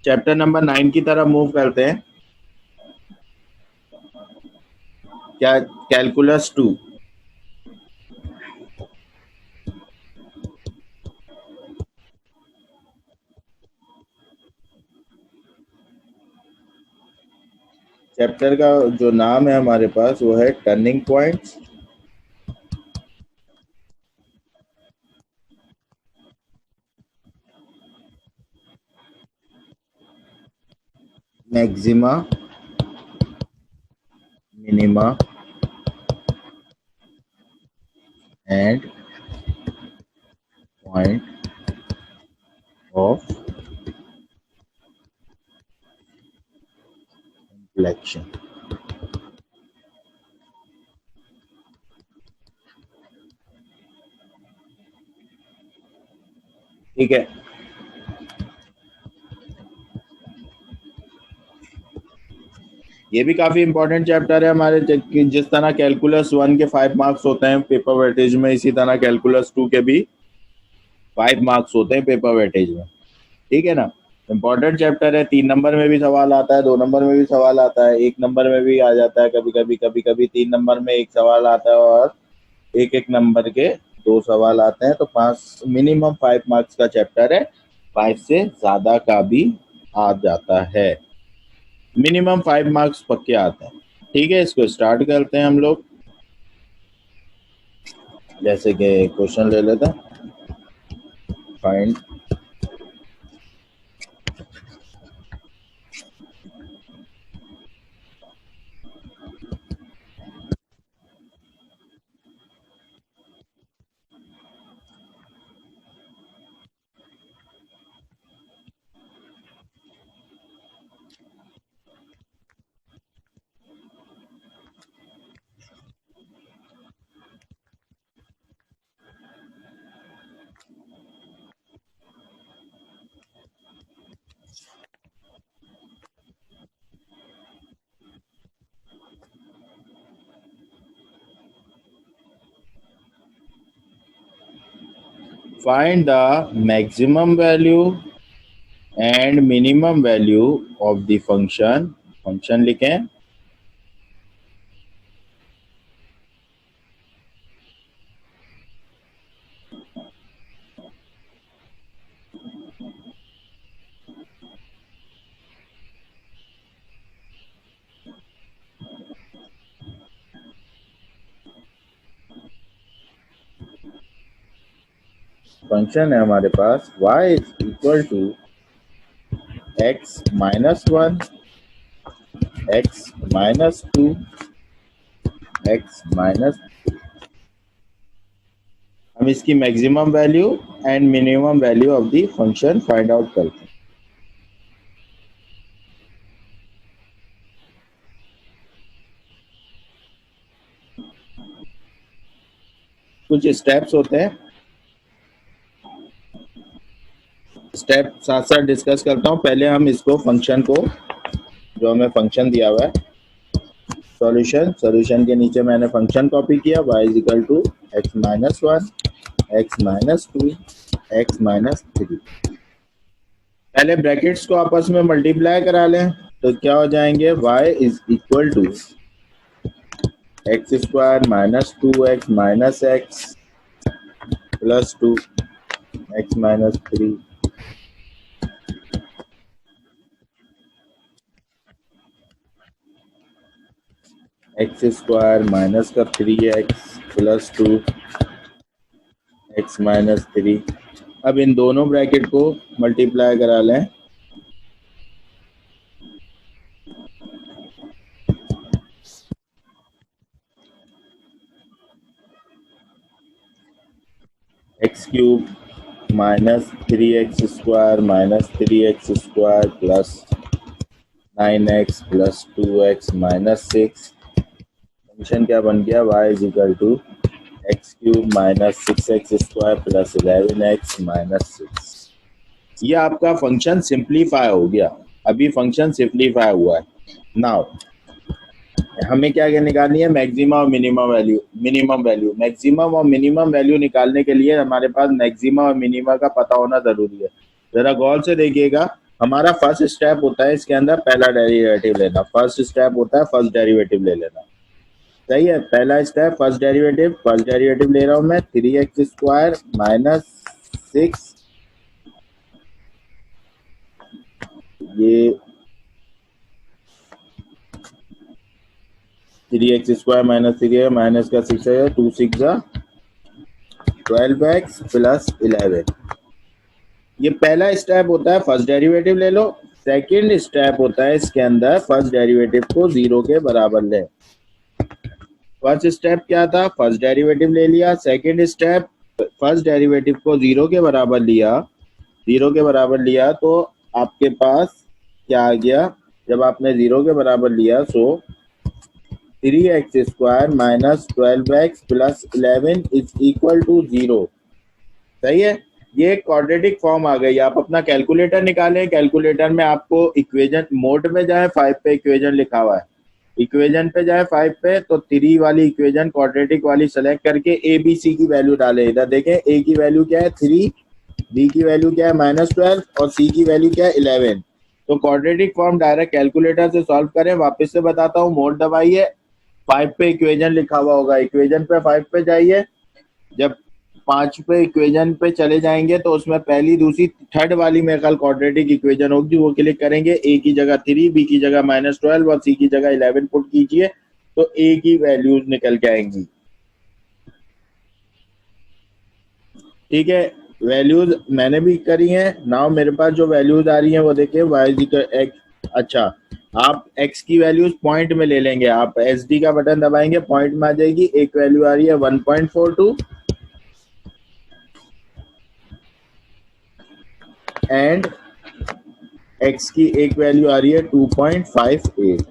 Chapter number 9 की तरफ move करते हैं। क्या? कैलकुलस 2। चैप्टर का जो नाम है हमारे पास वो है turning points, maxima, minima and point of inflection. ठीक है, ये भी काफी इंपॉर्टेंट चैप्टर है हमारे। जिस तरह कैलकुलस 1 के 5 मार्क्स होते हैं पेपर वेटेज में, इसी तरह कैलकुलस 2 के भी 5 मार्क्स होते हैं पेपर वेटेज में। ठीक है ना? इंपॉर्टेंट चैप्टर है। 3 नंबर में भी सवाल आता है, 2 नंबर में भी सवाल आता है, 1 नंबर में भी आ जाता है कभी कभी 3 नंबर में एक सवाल आता है और एक एक नंबर के 2 सवाल आते हैं। तो 5 मिनिमम 5 मार्क्स का चैप्टर है, 5 से ज्यादा का भी आ जाता है। मिनिमम 5 मार्क्स पक्के आते हैं। ठीक है, इसको स्टार्ट करते हैं हम लोग। जैसे कि क्वेश्चन ले लेते हैं। Find find the maximum value and minimum value of the function। Function लिखें। फंक्शन है हमारे पास y is equal to x minus 1, x minus 2, x minus. हम इसकी maximum value and minimum value of the function find out करते हैं। कुछ steps होते हैं, स्टेप साथ साथ डिस्कस करता हूँ। पहले हम इसको फंक्शन को, जो हमें फंक्शन दिया हुआ है, सॉल्यूशन के नीचे मैंने फंक्शन कॉपी किया y is equal to x minus 1, x minus 2, x minus 3। पहले ब्रैकेट्स को आपस में मल्टीप्लाई करा लें तो क्या हो जाएंगे, y is equal to x square minus 2x minus x plus 2 x minus 3 x square minus का 3x प्लस 2 एक्स माइनस 3। अब इन दोनों ब्रैकेट को मल्टीप्लाई करा लें। X cube minus 3x square minus 3x square plus 9x plus 2x minus 6। Function क्या बन गया, y is equal to x cube minus 6x square plus 11x minus 6। ये आपका फंक्शन सिंप्लीफाई हो गया। अभी फंक्शन सिंप्लीफाई हुआ है। नाउ हमें क्या निकालनी है, मैक्सिमम और मिनिमम वैल्यू। मैक्सिमम और मिनिमम वैल्यू निकालने के लिए हमारे पास मैक्सिमम और मिनिमम का पता होना जरूरी है। जरा गौर से देखिएगा, हमारा फर्स्ट स्टेप होता है इसके अंदर पहला डेरिवेटिव लेना। फर्स्ट स्टेप होता है फर्स्ट डेरिवेटिव ले लेना। सही है, पहला स्टेप फर्स्ट डेरिवेटिव ले रहा हूं मैं 3x² माइनस 6, ये 3x² माइनस 3 है, माइनस का 6 है, 2 6 12x प्लस 11। ये पहला स्टेप होता है फर्स्ट डेरिवेटिव ले लो। सेकंड स्टेप होता है इसके अंदर फर्स्ट डेरिवेटिव को 0 के बराबर ले। फर्स्ट स्टेप क्या था, फर्स्ट डेरिवेटिव ले लिया। सेकंड स्टेप फर्स्ट डेरिवेटिव को 0 के बराबर लिया, 0 के बराबर लिया तो आपके पास क्या आ गया, जब आपने 0 के बराबर लिया so 3x² minus 12x plus 11 is equal to 0। सही है, ये क्वाड्रेटिक फॉर्म आ गई। आप अपना कैलकुलेटर निकालें, कैलकुलेटर में आपको इक्वेशन मोड में जाए, 5 पे इक्वेशन लिखा हुआ है, इक्वेशन पे जाए 5 पे, तो 3 वाली इक्वेशन क्वाड्रेटिक वाली सेलेक्ट करके ए बी सी की वैल्यू डाले। इधर देखें, ए की वैल्यू क्या है 3, बी की वैल्यू क्या है -12 और सी की वैल्यू क्या है 11। तो क्वाड्रेटिक फॉर्म डायरेक्ट कैलकुलेटर से सॉल्व करें। वापस से बताता हूँ, मोड दबाइए, 5 पे इक्वेशन लिखा हुआ होगा, इक्वेशन पे 5 पे जाइए। जब 5 पे इक्वेशन पे चले जाएंगे तो उसमें पहली दूसरी थर्ड वाली में कल क्वाड्रेटिक इक्वेशन होगी, वो क्लिक करेंगे। ए की जगह 3, बी की जगह -12 और सी की जगह 11 पुट कीजिए तो ए की वैल्यूज निकल के आएंगी। ठीक है, वैल्यूज मैंने भी करी हैं। नाउ मेरे पास जो वैल्यूज आ रही हैं वो देखिए, वाई एक्स। अच्छा, आप x की वैल्यूज पॉइंट में ले लेंगे, आप SD का बटन दबाएंगे, पॉइंट में आ जाएगी। एक वैल्यू आ रही है 1.42 एंड x की एक वैल्यू आ रही है 2.58।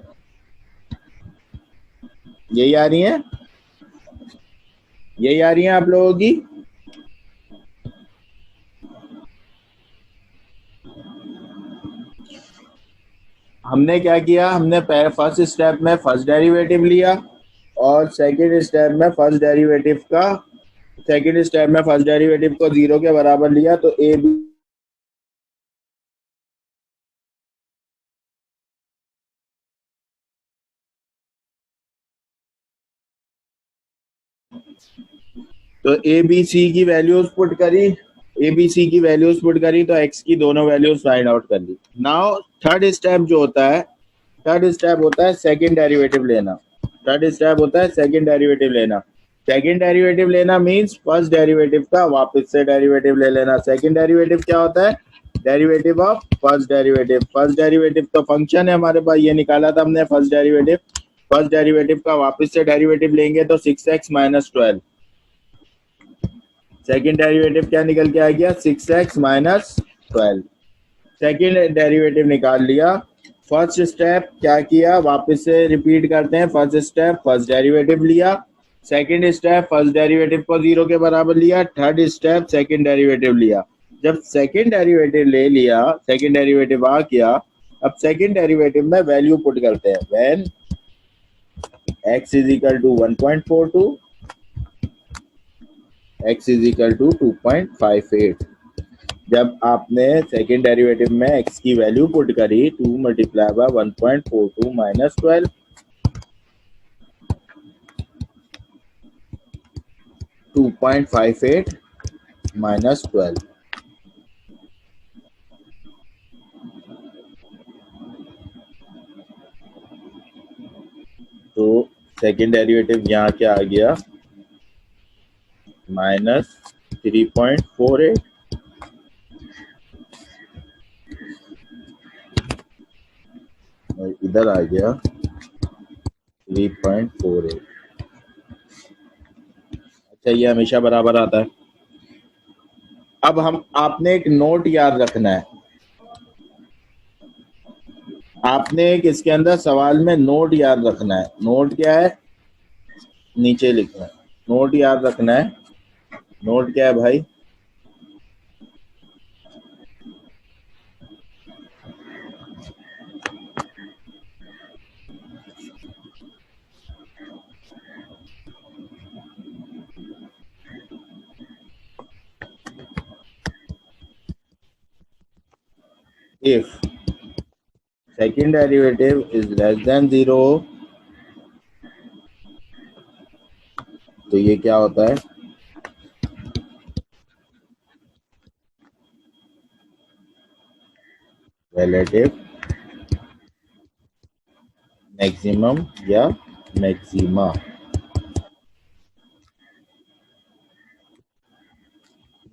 यही आ रही है, यही आ रही है आप लोगों की। हमने क्या किया, हमने फर्स्ट स्टेप में फर्स्ट डेरिवेटिव लिया और सेकंड स्टेप में फर्स्ट डेरिवेटिव को 0 के बराबर लिया तो ए बी। तो ए बी सी की वैल्यूज पुट करी, तो एक्स की दोनों वैल्यूज फाइंड आउट कर ली। नाउ थर्ड स्टेप जो होता है, सेकंड डेरिवेटिव लेना। सेकंड डेरिवेटिव लेना मींस फर्स्ट डेरिवेटिव का वापस से डेरिवेटिव ले लेना। सेकंड डेरिवेटिव क्या होता है, derivative of first derivative. First derivative तो फंक्शन है हमारे पास, ये निकाला था हमने फर्स्ट डेरिवेटिव का वापस से डेरिवेटिव लेंगे तो 6x माइनस 12। सेकेंड डेरिवेटिव क्या निकल के आ गया, 6x माइनस 12। सेकेंड डेरिवेटिव निकाल लिया। फर्स्ट स्टेप क्या किया, वापस से रिपीट करते हैं। फर्स्ट स्टेप फर्स्ट डेरिवेटिव लिया, सेकेंड स्टेप फर्स्ट डेरिवेटिव को 0 के बराबर लिया, थर्ड स्टेप सेकेंड डेरिवेटिव लिया। जब सेकेंड डेरिवेटिव ले लिया, सेकेंड डेरिवेटिव आ गया, अब सेकेंड डेरिवेटिव में वैल्यू पुट करते हैं। When x is equal to 1.42, x is equal to 2.58। जब आपने सेकेंड डेरिवेटिव में x की वैल्यू पुट करी, 2 मल्टीप्लाई बाय 1.42 माइनस 12, 2.58 माइनस 12। तो सेकेंड डेरिवेटिव यहाँ क्या आ गया, -3.48। इधर आ गया 3.48। अच्छा, ये हमेशा बराबर आता है। अब आपने एक नोट याद रखना है, आपने एक इसके अंदर सवाल में नोट याद रखना है। नोट क्या है, नीचे लिखना है, नोट याद रखना है। नोट क्या है भाई, if second derivative is less than 0, तो ये क्या होता है? रिलेटिव मैक्सिमम या मैक्सिमा।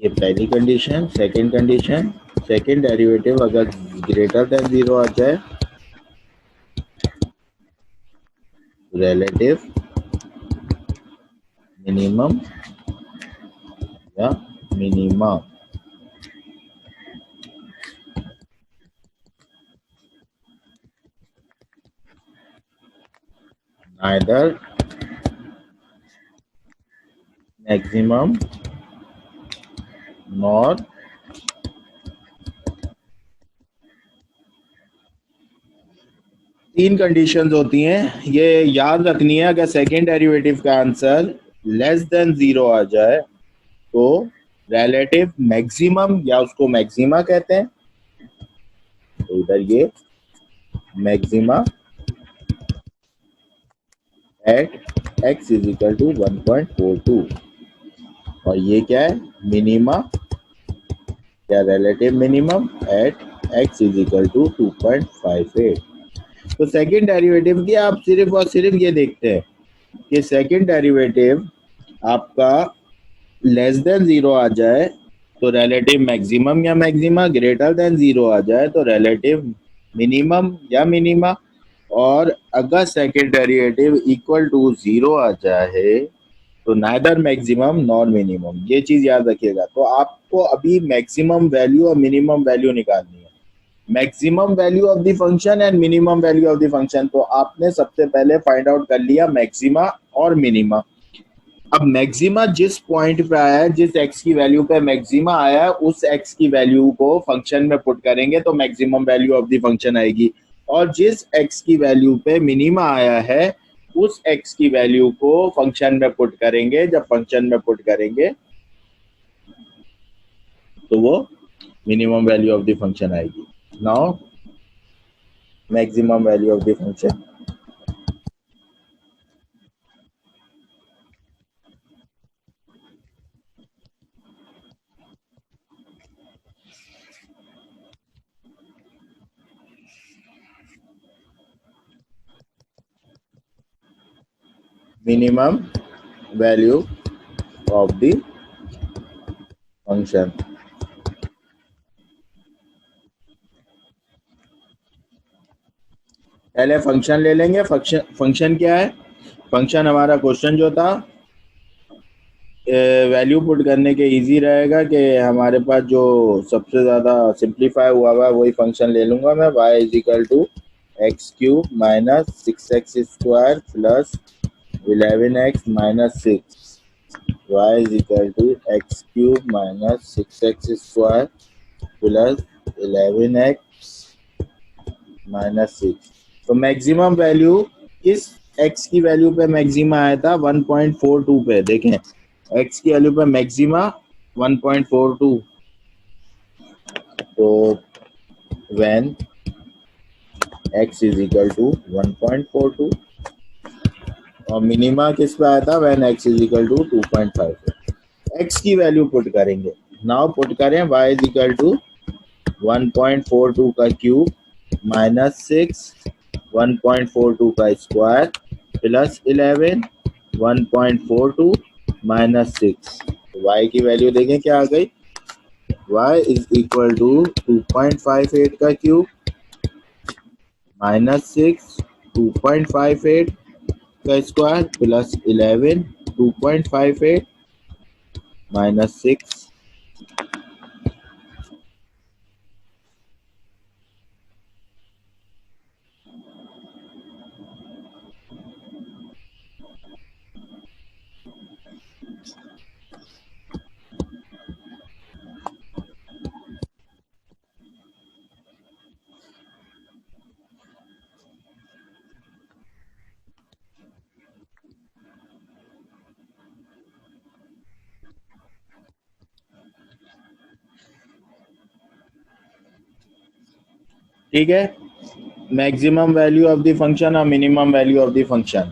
ये पहली condition. Second condition, second derivative अगर ग्रेटर देन 0 आ जाए, रिलेटिव मिनिमम या मिनिमा। neither maximum nor तीन कंडीशंस होती हैं, ये याद रखनी है। अगर सेकेंड डेरिवेटिव का आंसर लेस देन 0 आ जाए तो रिलेटिव मैक्सिमम या उसको मैक्सिमा कहते हैं। तो इधर ये maxima at x is equal to 1.42 और ये क्या है? मिनिमा या relative minimum at x is equal to 2.58। तो सेकेंड डेरिवेटिव की आप सिर्फ और सिर्फ ये देखते हैं कि सेकेंड डेरिवेटिव आपका लेस देन 0 आ जाए तो रिलेटिव मैक्सिमम या मैक्सिमा, ग्रेटर देन 0 आ जाए तो रिलेटिव मिनिमम या मिनिमा, और अगर सेकेंड डेरिवेटिव इक्वल टू 0 आ जाए तो नाइदर मैक्सिमम नॉर मिनिमम। ये चीज याद रखिएगा। तो आपको अभी मैक्सिमम वैल्यू और मिनिमम वैल्यू निकालनी है, maximum value of the function and minimum value of the function. तो आपने सबसे पहले फाइंड आउट कर लिया मैक्सिमा और मिनिमा। अब मैक्सिमा जिस पॉइंट पे आया है, जिस एक्स की वैल्यू पे मैक्सिमा आया है, उस एक्स की वैल्यू को फंक्शन में पुट करेंगे तो maximum value of the function आएगी, और जिस एक्स की वैल्यू पे मिनिमा आया है उस एक्स की वैल्यू को फंक्शन में पुट करेंगे। जब फंक्शन में पुट करेंगे तो वो minimum value of the function आएगी। Now maximum value of the function, minimum value of the function। पहले फंक्शन ले लेंगे। फंक्शन क्या है? फंक्शन हमारा क्वेश्चन जो था, वैल्यू पुट करने के इजी रहेगा कि हमारे पास जो सबसे ज़्यादा सिंप्लीफाई हुआ हुआ वही फंक्शन ले लूँगा मैं। y is equal to x cube minus 6x square plus 11x minus 6, y is equal to x cube minus 6x square plus 11x minus 6। तो मैक्सिमम वैल्यू किस x की वैल्यू पे मैक्सिमा आया था? 1.42 पे। देखें x की वैल्यू पे मैक्सिमा 1.42, तो when x is equal to 1.42 और मिनिमा किस पे आया था? When x is equal to 2.5। x की वैल्यू पुट करेंगे। नाउ पुट करें y इज इक्वल टू 1.42 का क्यूब माइनस 6 1.42 का स्क्वायर प्लस 11 1.42 माइनस 6। y की वैल्यू देखें क्या आ गई? y इज इक्वल टू 2.58 का क्यूब माइनस 6 2.58 का स्क्वायर प्लस 11 2.58 माइनस 6। ठीक है, maximum value of the function और minimum value of the function.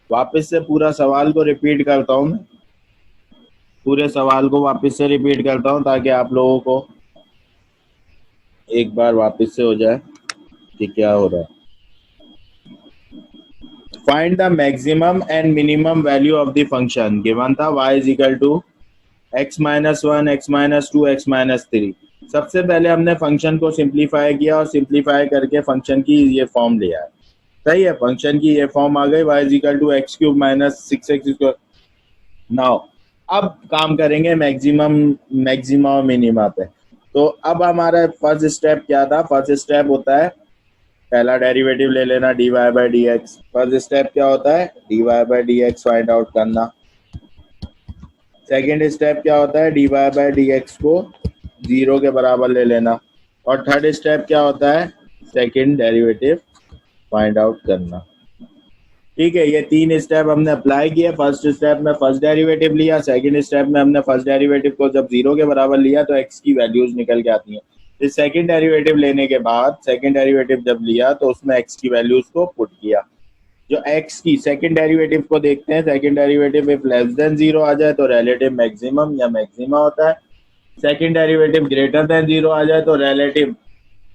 वापस से पूरा सवाल को रिपीट करता हूँ, पूरे सवाल को वापस से रिपीट करता हूँ ताकि आप लोगों को एक बार वापस से हो जाए कि क्या हो रहा है। Find the maximum and minimum value of the function. Given था y is equal to x minus 1, x minus 2, x minus 3। सबसे पहले हमने फंक्शन को सिंप्लीफाई किया और सिंप्लीफाई करके फंक्शन की ये फॉर्म लिया है। सही है, फंक्शन की ये फॉर्म आ गई, y is equal to x cube minus 6x square. Now अब काम करेंगे मैक्सिमम, मैक्सिमा और मिनिमा पे। तो अब हमारा फर्स्ट स्टेप क्या था? फर्स्ट स्टेप होता है पहला डेरिवेटिव ले लेना dy by D x. First step क्या होता है? dy by D x find out करना। सेकेंड स्टेप क्या होता है? dy बाई डी एक्स को 0 के बराबर ले लेना। और थर्ड स्टेप क्या होता है? सेकेंड डेरिवेटिव फाइंड आउट करना। ठीक है, ये तीन स्टेप हमने अप्लाई किए। फर्स्ट स्टेप में फर्स्ट डेरिवेटिव लिया, सेकंड स्टेप में हमने फर्स्ट डेरिवेटिव को जब 0 के बराबर लिया तो x की वैल्यूज निकल के आती हैं। फिर सेकंड डेरिवेटिव लेने के बाद सेकंड डेरिवेटिव जब लिया तो उसमें x की वैल्यूज को पुट किया। जो x की सेकंड डेरिवेटिव को देखते हैं, second derivative if less than 0 आ जाए तो रिलेटिव मैक्सिमम या मैक्सिमा होता है। सेकंड डेरिवेटिव ग्रेटर देन 0 आ जाए तो रिलेटिव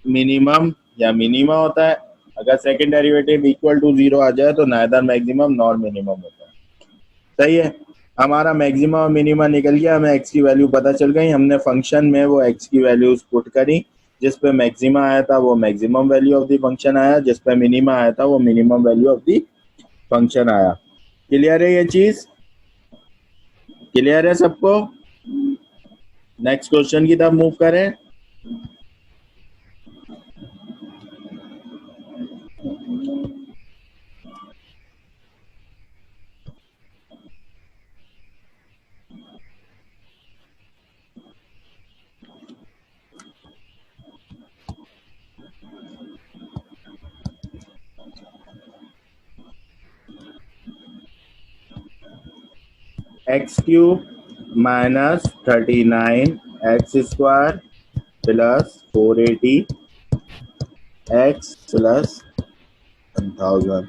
मिनिमम या मिनिमा होता है। अगर सेकंड डेरिवेटिव इक्वल टू 0 आ जाए तो नाइदर मैक्सिमम नॉर मिनिमम होता है। सही है, हमारा मैक्सिमा और मिनिमा निकल गया, हमें x की वैल्यू पता चल गई। हमने फंक्शन में वो x की वैल्यूज पुट करी। जिस पे मैक्सिमा आया था वो maximum value of the function आया, जिस पे मिनिमा आया था वो minimum value of the function आया। क्लियर है ये चीज? क्लियर है सबको? नेक्स्ट क्वेश्चन की तरफ मूव करें। X cube minus 39 x square plus 480 x plus 1000।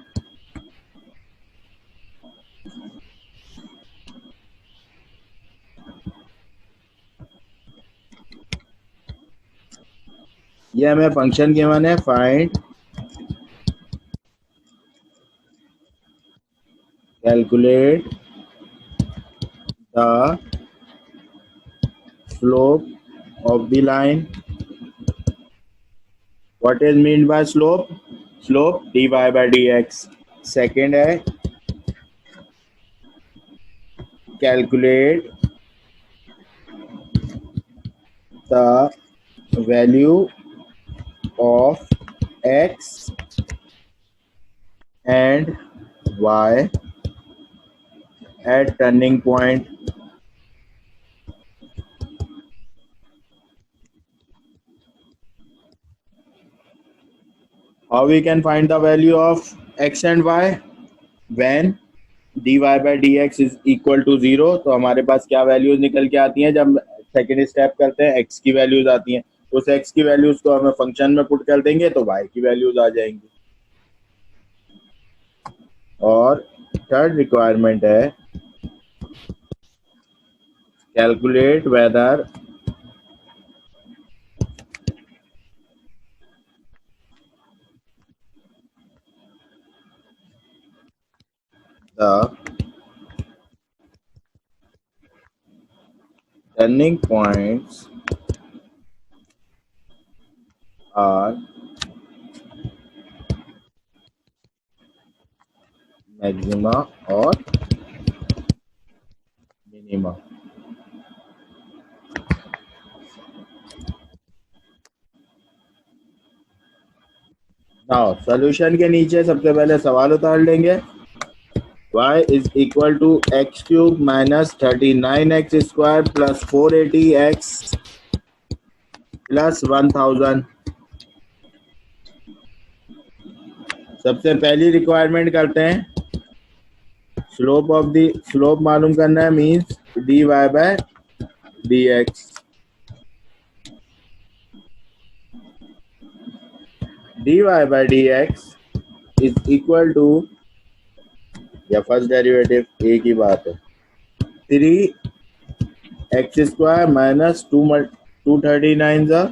ये हमें फंक्शन के माने find calculate the slope of the line. What is meant by slope? Slope dy by dx. Second है calculate the value of x and y at turning point. How we can find the value of x and y? When dy by dx is equal to 0, तो हमारे पास क्या values निकल के आती हैं? जब second step करते हैं x की वैल्यूज आती हैं, उस x की वैल्यूज को हमें फंक्शन में पुट कर देंगे तो y की वैल्यूज आ जाएंगी। और थर्ड रिक्वायरमेंट है calculate whether the turning points are maxima और मिनिमा। नाउ सॉल्यूशन के नीचे सबसे पहले सवाल उतार लेंगे। y is equal to x cube minus 39x square plus 480x plus 1000। सबसे पहली रिक्वायरमेंट करते हैं, स्लोप मालूम करना है, means dy by dx। dy by dx is equal to, या फर्स्ट डेरिवेटिव एक ही बात है, 3x² माइनस 239 जा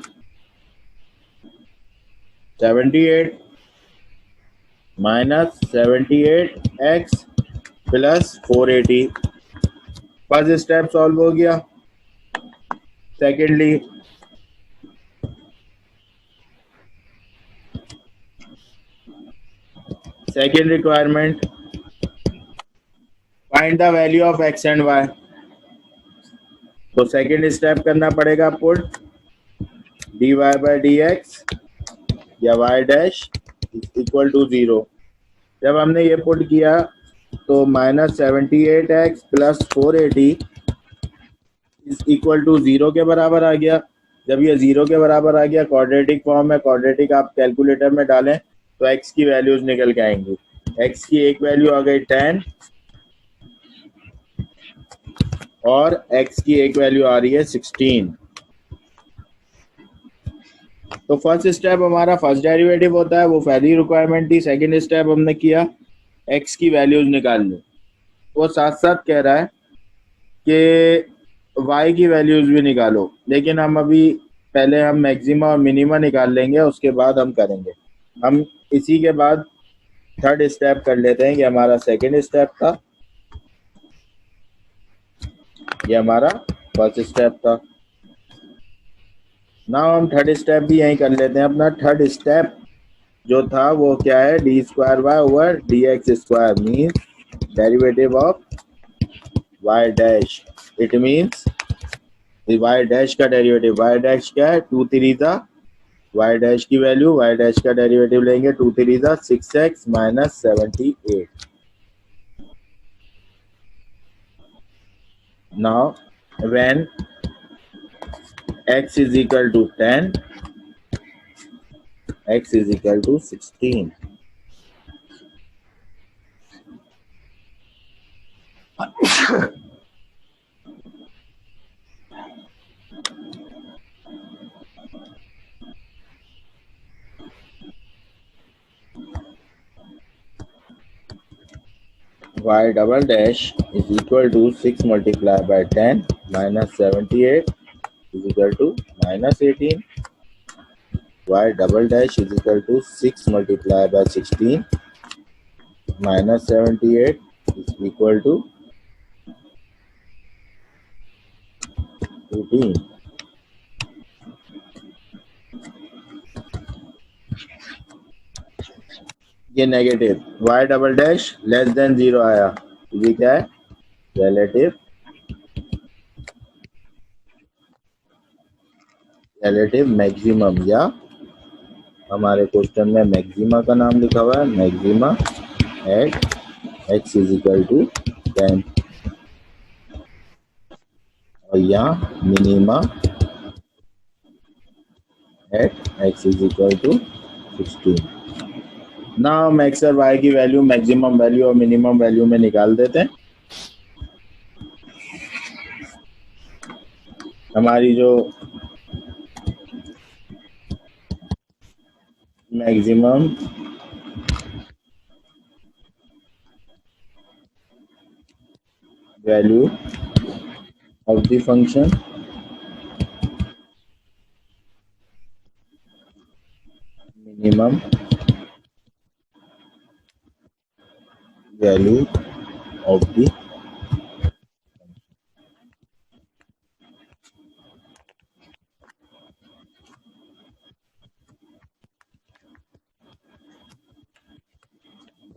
78 minus 78x plus 480। First step solve हो गया। Secondly second requirement, find the value of x and y। तो सेकेंड स्टेप करना पड़ेगा पुट dy बाई dx या y डैश इक्वल टू 0। जब हमने ये पुट किया तो minus 78x plus 480 is equal to 0 के बराबर आ गया। जब ये 0 के बराबर आ गया, क्वाड्रेटिक फॉर्म है, क्वाड्रेटिक आप कैलकुलेटर में डालें तो x की वैल्यूज निकल के आएंगी। x की एक वैल्यू आ गई 10 और x की एक वैल्यू आ रही है 16। तो फर्स्ट स्टेप हमारा फर्स्ट डेरिवेटिव होता है, वो पहली रिक्वायरमेंट थी। सेकंड स्टेप हमने किया x की वैल्यूज निकाल ली। वो साथ साथ कह रहा है कि y की वैल्यूज भी निकालो, लेकिन हम अभी पहले हम मैक्सिमा और मिनिमा निकाल लेंगे, उसके बाद हम करेंगे। हम इसी के बाद थर्ड स्टेप कर लेते हैं। ये हमारा सेकंड स्टेप था, ये हमारा फर्स्ट स्टेप था। नाउ हम थर्ड स्टेप भी यहीं कर लेते हैं। अपना थर्ड स्टेप जो था वो क्या है, d² over dx² means derivative of y dash. It means y dash का डेरिवेटिव, y डैश क्या है, 2 3 जा y डैश की वैल्यू, y डैश का डेरिवेटिव लेंगे 2 3 जा 6x minus 78। Now when x is equal to 10, x is equal to 16। y double dash is equal to 6 multiplied by 10 minus 78 is equal to minus 18। y double dash is equal to 6 multiplied by 16 minus 78 is equal to 18। ये negative, y double dash less than 0 आया, ये क्या है, relative maximum, या हमारे question में maxima का नाम लिखा हुआ है, maxima at x is equal to 10 और यहाँ minima at x is equal to 16। ना हम x और y की वैल्यू मैक्सिमम वैल्यू और मिनिमम वैल्यू में निकाल देते हैं। हमारी जो maximum value of the function minimum value of the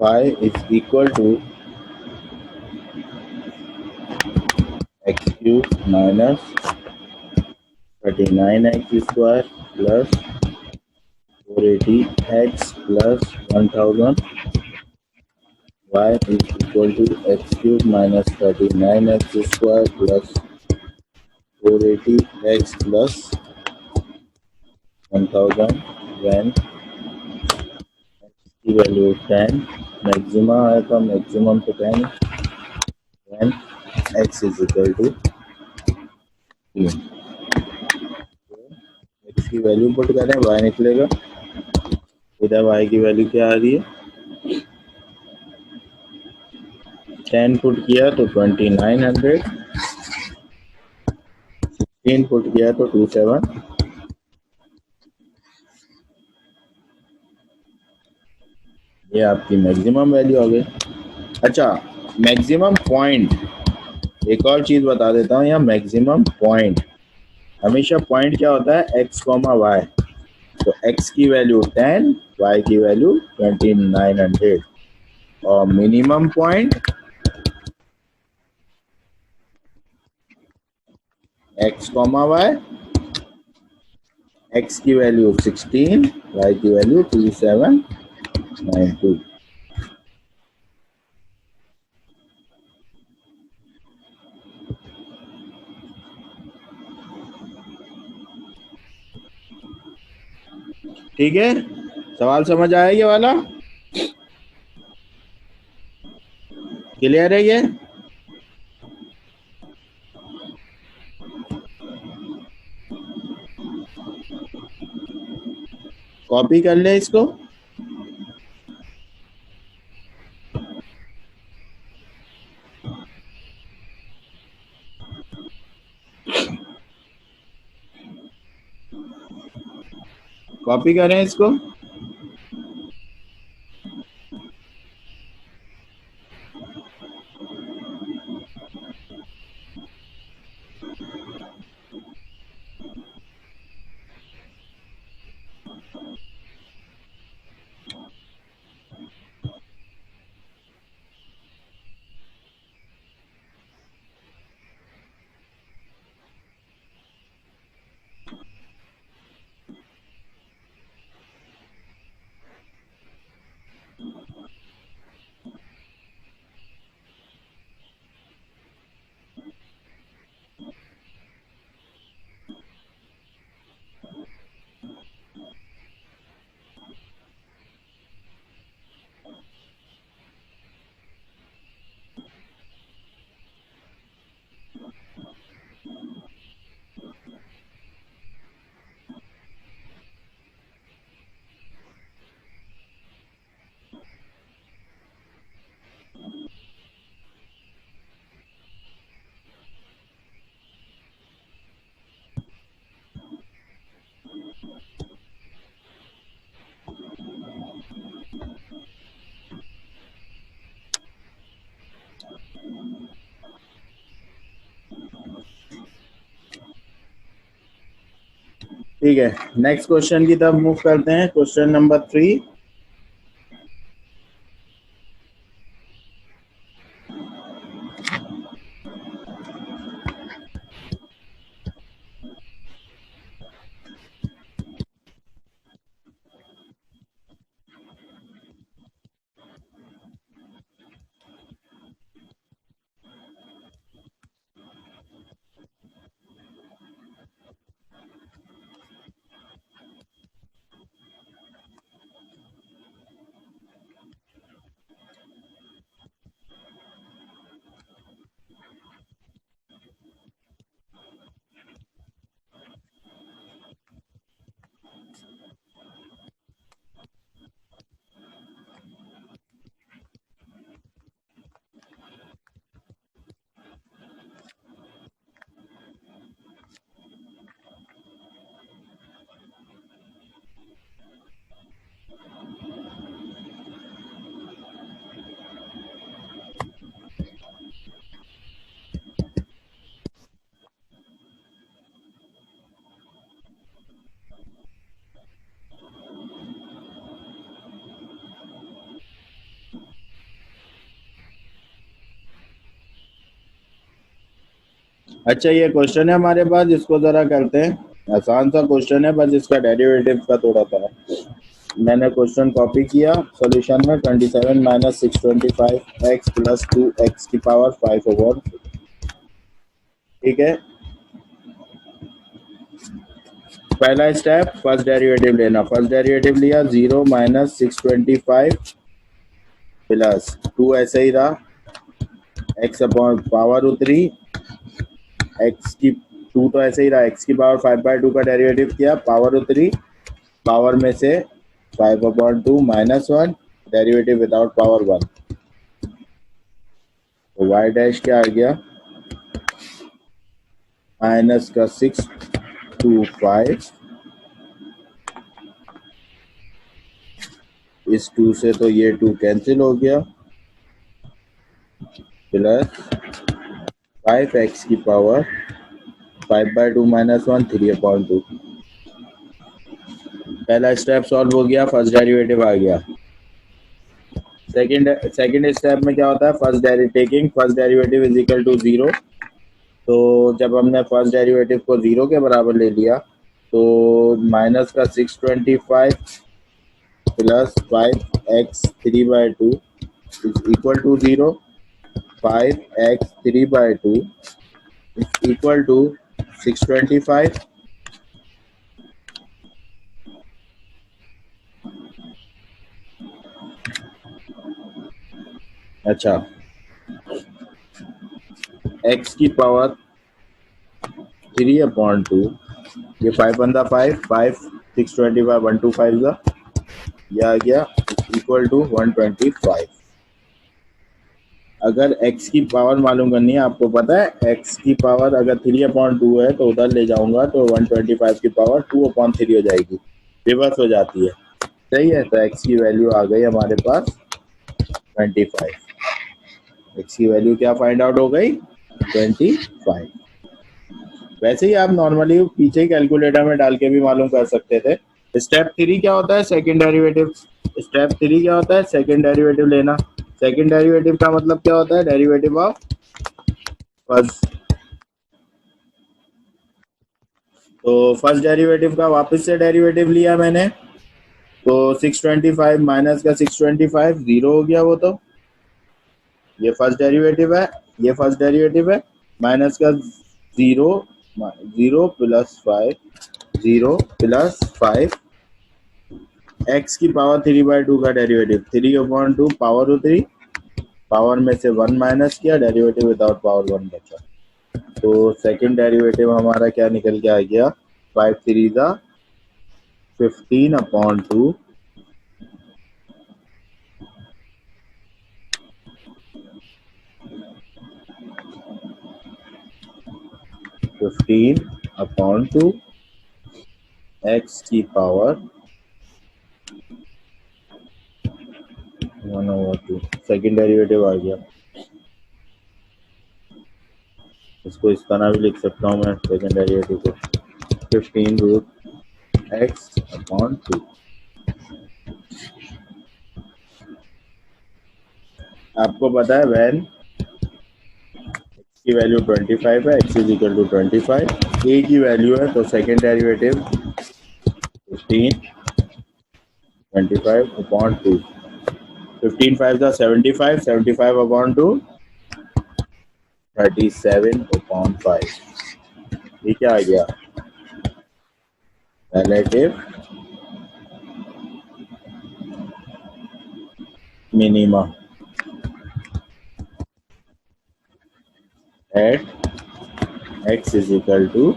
y is equal to x cube minus 39x square plus 480x plus 1000। y is equal to x cube minus 39x square plus 480x plus 1000 when की value 10, maxima आया था maximum तो 10 when x is equal to 3। x की value put करें y निकलेगा इधर y की value क्या आ रही है, 10 पुट किया तो 2900, 16 पुट किया तो 27, ये आपकी मैक्सिमम वैल्यू आ गई। अच्छा, मैक्सिमम पॉइंट, एक और चीज बता देता हूँ, यहाँ मैक्सिमम पॉइंट हमेशा पॉइंट क्या होता है, x, y। तो x की वैल्यू 10, y की वैल्यू 2900, और minimum point x, y, x की वैल्यू 16, y की वैल्यू 2792। ठीक है, सवाल समझ आया ये वाला, क्लियर है ये? कॉपी कर ले इसको। कॉपी करें इसको। ठीक है, नेक्स्ट क्वेश्चन की तरफ मूव करते हैं। Question number 3। अच्छा, ये क्वेश्चन है हमारे पास, इसको जरा करते हैं। आसान सा क्वेश्चन है, बस इसका डेरिवेटिव का थोड़ा सा मैंने क्वेश्चन कॉपी किया। सॉल्यूशन में 27 माइनस 625 एक्स प्लस 2 एक्स की पावर 5/, ठीक है। पहला स्टेप, फर्स्ट डेरिवेटिव लेना। फर्स्ट डेरिवेटिव लिया, 0 माइनस 625 प्लस 2 ऐसे ही रहा, एक्स अपॉन पावर उतरी, एक्स की 2 तो ऐसे ही रहा, एक्स की पावर 5/2 का डेरिवेटिव किया, पावर उतरी, पावर में से 5/2 -1, डेरिवेटिव विदाउट पावर 1, तो y डैश क्या आ गया, माइनस का 6 to 5, इस 2 से तो ये 2 कैंसिल हो गया, प्लस 5x की पावर 5/2 -1 3/2। पहला स्टेप सॉल्व हो गया, फर्स्ट डेरिवेटिव आ गया। सेकंड स्टेप में क्या होता है, first derivative is equal to 0। तो जब हमने फर्स्ट डेरिवेटिव को 0 के बराबर ले लिया तो माइनस का 625 plus 5x 3/2 is equal to 0, 5x 3/2 is equal to 625। अच्छा, x की पावर 3/2, ये 5 5 625 125 का यह आ गया इक्वल टू 125। अगर x की पावर मालूम करनी है, आपको पता है x की पावर अगर 3/2 है तो उधर ले जाऊंगा तो 125 की पावर 2/3 हो जाएगी, रिवर्स हो जाती है। सही है, तो x की वैल्यू आ गई हमारे पास 25। x की वैल्यू क्या फाइंड आउट हो गई, 25। वैसे ही आप नॉर्मली पीछे कैलकुलेटर में डाल के भी मालूम कर सकते थे। स्टेप 3 क्या होता है, सेकंड डेरिवेटिव। स्टेप 3 क्या होता है, सेकंड डेरिवेटिव लेना। सेकंड डेरिवेटिव का मतलब क्या होता है, डेरिवेटिव ऑफ फर्स्ट। तो फर्स्ट डेरिवेटिव का वापस से डेरिवेटिव लिया मैंने, तो 625 माइनस का 625 0 हो गया। वो तो ये फर्स्ट डेरिवेटिव है, ये फर्स्ट डेरिवेटिव है, माइनस का 0 0 प्लस 5 0 प्लस 5 x की पावर 3/2 का डेरिवेटिव 3/2 पावर 3, पावर में से 1 माइनस किया, डेरिवेटिव विदाउट पावर 1 बचा। तो सेकंड डेरिवेटिव हमारा क्या निकल के आ गया, 5 3 15/2 15/2 x की पावर 1/2। सेकंड डेरिवेटिव आ गया, इसको इस तरह भी लिख सकता हूँ मैं सेकंड डेरिवेटिव को, 15√x/2। आपको पता है व्हेन की वैल्यू 25 है, x is equal to 25, a की वैल्यू है, तो सेकंड डेरिवेटिव 15 25/2, 15 5 75, 75/2 37/5। ये क्या आ गया, relative minima at x is equal to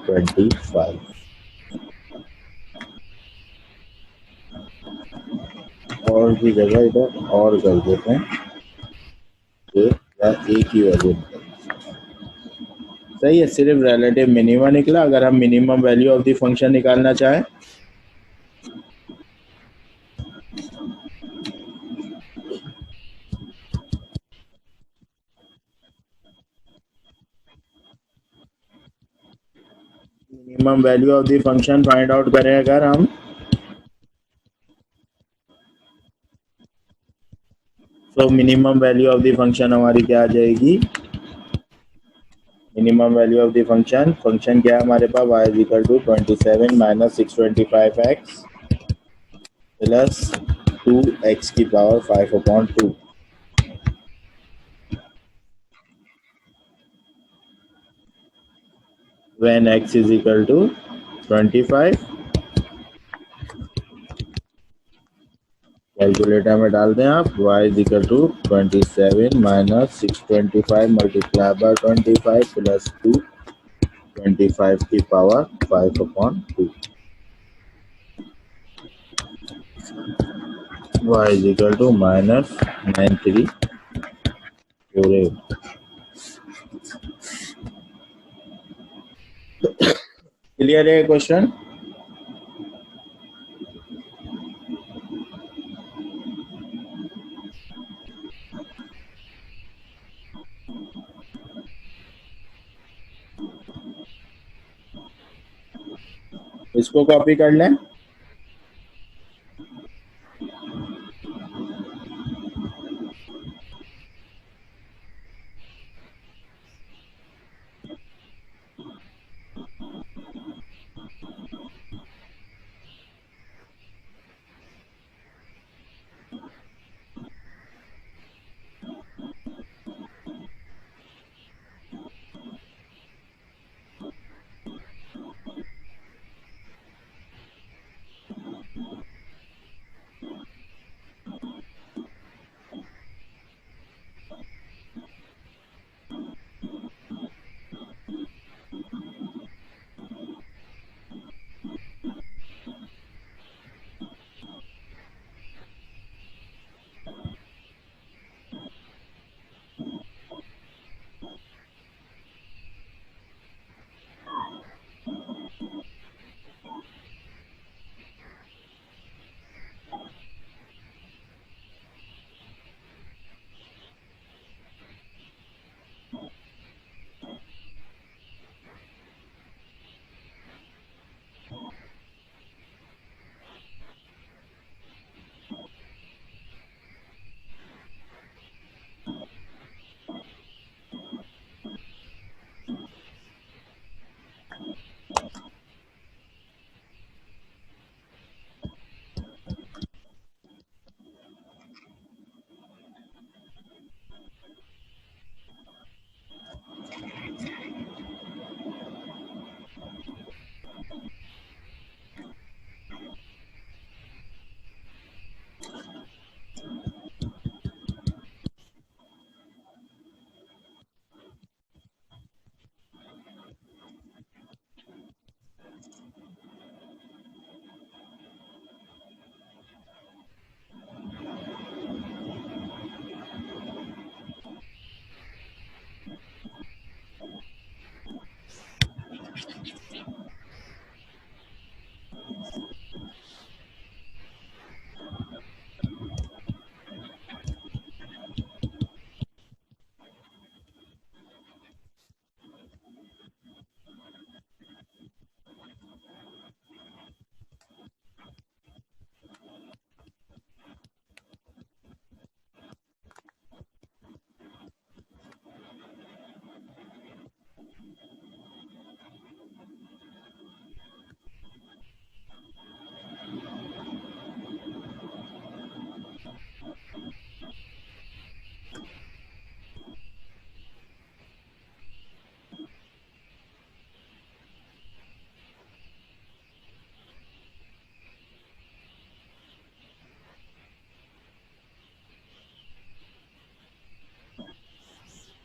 25। और भी जगह इधर और कर देते हैं, या a की वैल्यू सही है, सिर्फ रिलेटिव मिनिमा निकला। अगर हम minimum value of the function निकालना चाहें, minimum value of the function find out करें अगर हम, तो minimum value of the function हमारी क्या आ जाएगी, minimum value of the function क्या है हमारे पास, y is equal to 27 minus 625x plus 2x की power 5/2। when x is equal to 25, calculator में डाल दें आप, y is equal to 27 minus 625 multiply by 25 plus 2 25 की power 5/2। y is equal to -9348. Clear है क्वेश्चन? इसको कॉपी कर लें।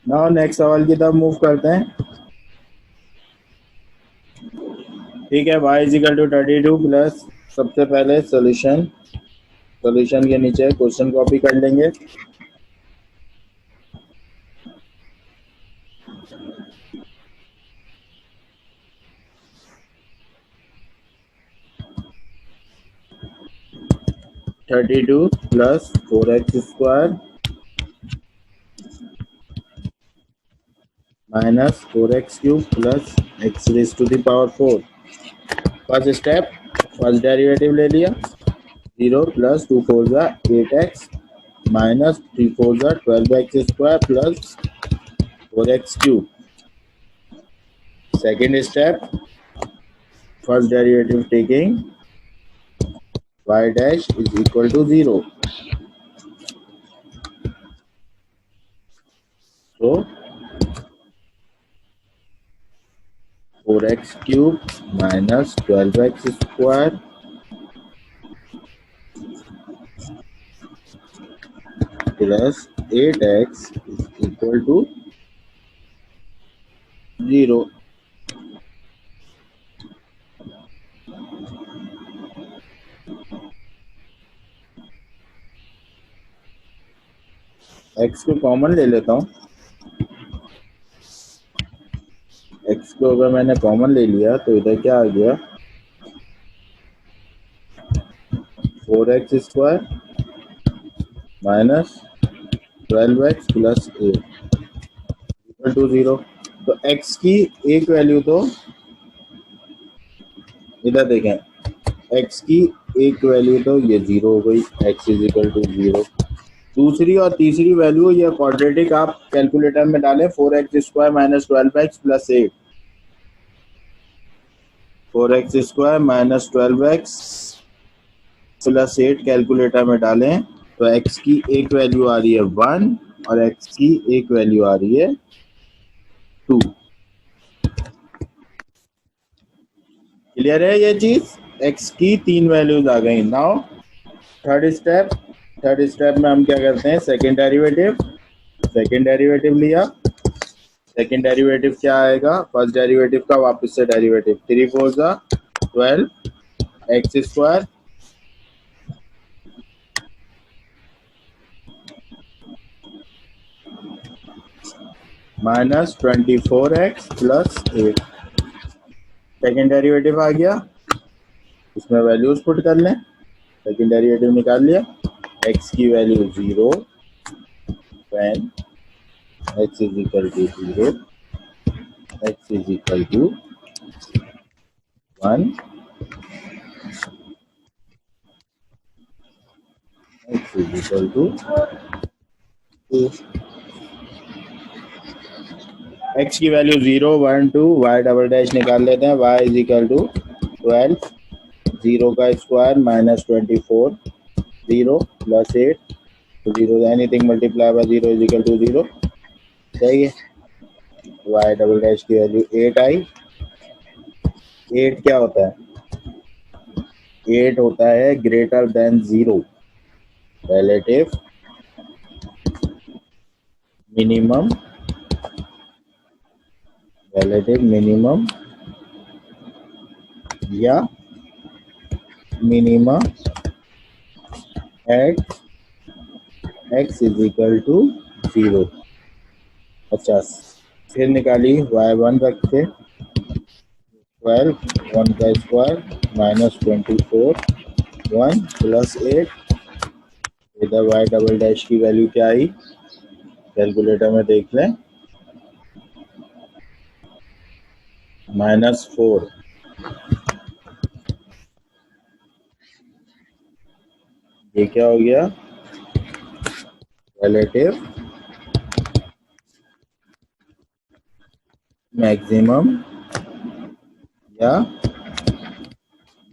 नाउ नेक्स्ट सवाल की तरफ मूव करते हैं। ठीक है, y is equal to 32 plus, सबसे पहले सॉल्यूशन के नीचे क्वेश्चन कॉपी कर लेंगे। (32 plus 4x² minus 4x³ plus x⁴। First step, first derivative ले लिया। 0 प्लस 2 4 जा 8x माइनस 3 4 जा 12x² plus 4x³। Second step, first derivative taking y dash is equal to 0. So 4x³ minus 12x² plus 8x is equal to 0. X को common ले लेता हूँ। X को अगर मैंने कॉमन ले लिया तो इधर क्या आ गया, 4x² minus 12x plus 8 equal to 0। तो x की एक वैल्यू तो इधर देखें, x की एक वैल्यू तो ये 0 हो गई, x इज इक्वल टू 0। दूसरी और तीसरी वैल्यू ये क्वाड्रेटिक आप कैलकुलेटर में डालें, 4x² minus 12x plus 8, 4x² minus 12x plus 8 calculator में डालें तो x की एक वैल्यू आ रही है 1 और x की एक वैल्यू आ रही है 2। क्लियर है ये चीज? x की 3 वैल्यूज आ गई। नाउ थर्ड स्टेप में हम क्या करते हैं, सेकेंड डेरिवेटिव लिया। सेकेंड डेरिवेटिव क्या आएगा, फर्स्ट डेरिवेटिव का वापस से derivative, 3 4 12 x² minus 24x plus 8। Second derivative आ गया, इसमें वैल्यूज पुट कर लें, सेकेंड डेरिवेटिव निकाल लिया। x की value 0 when x is equal to 0, x is equal to 1, x is equal to 2। x की वैल्यू 0 1 2, y डबल डैश निकाल लेते हैं, y इज इक्वल टू 12, 0 का स्क्वायर माइनस 24, 0 प्लस 8, तो 0 anything multiply by 0 is equal to 0। सही है, y double dash की value 8 आई। 8 क्या होता है, 8 होता है ग्रेटर देन 0, रिलेटिव मिनिमम या minima at x is equal to 0, 50। फिर निकाली y1 रख के, 12 1 का स्क्वायर माइनस 24 1 प्लस 8, इधर y डबल डैश की वैल्यू क्या आई, कैलकुलेटर में देख लें, -4। ये क्या हो गया, रिलेटिव मैक्सिमम या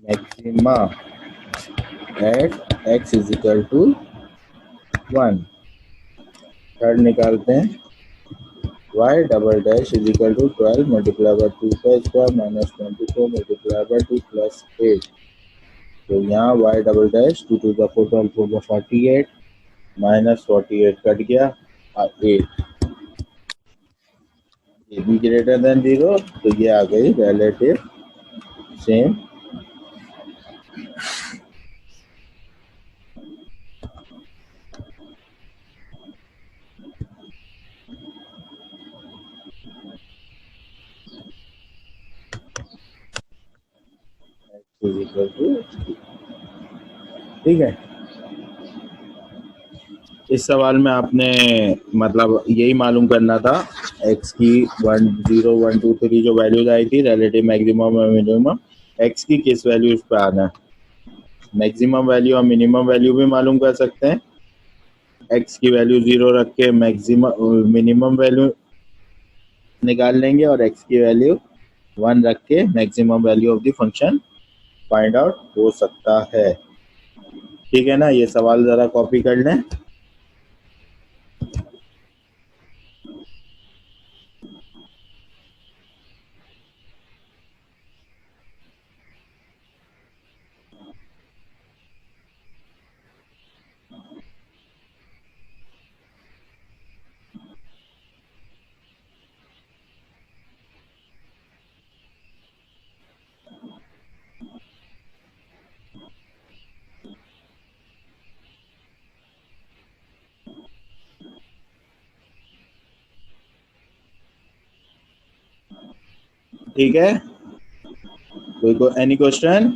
maxima at x is equal to 1। Third निकालते हैं, y double dash is equal to 12 multiply by 2 का square minus 24 multiply by 2 plus 8। तो यहाँ y double dash 2 to the 4 12 4 48 minus 48 cut गया 8, ये भी ग्रेटर देन 0, तो ये आ गई रिलेटिव सेम इक्वल टू। ठीक है, इस सवाल में आपने मतलब यही मालूम करना था, x की 1 0 1 2 3 जो वैल्यूज आई थी रिलेटिव मैक्सिमम और मिनिमम, x की किस वैल्यूज पे आना है। मैक्सिमम वैल्यू और मिनिमम वैल्यू भी मालूम कर सकते हैं, x की वैल्यू 0 रख के मैक्सिमम मिनिमम वैल्यू निकाल लेंगे और x की वैल्यू 1 रख के maximum value of the function find out हो सकता है। ठीक है ना, ये सवाल जरा कॉपी कर लें। ठीक है, कोई एनी क्वेश्चन?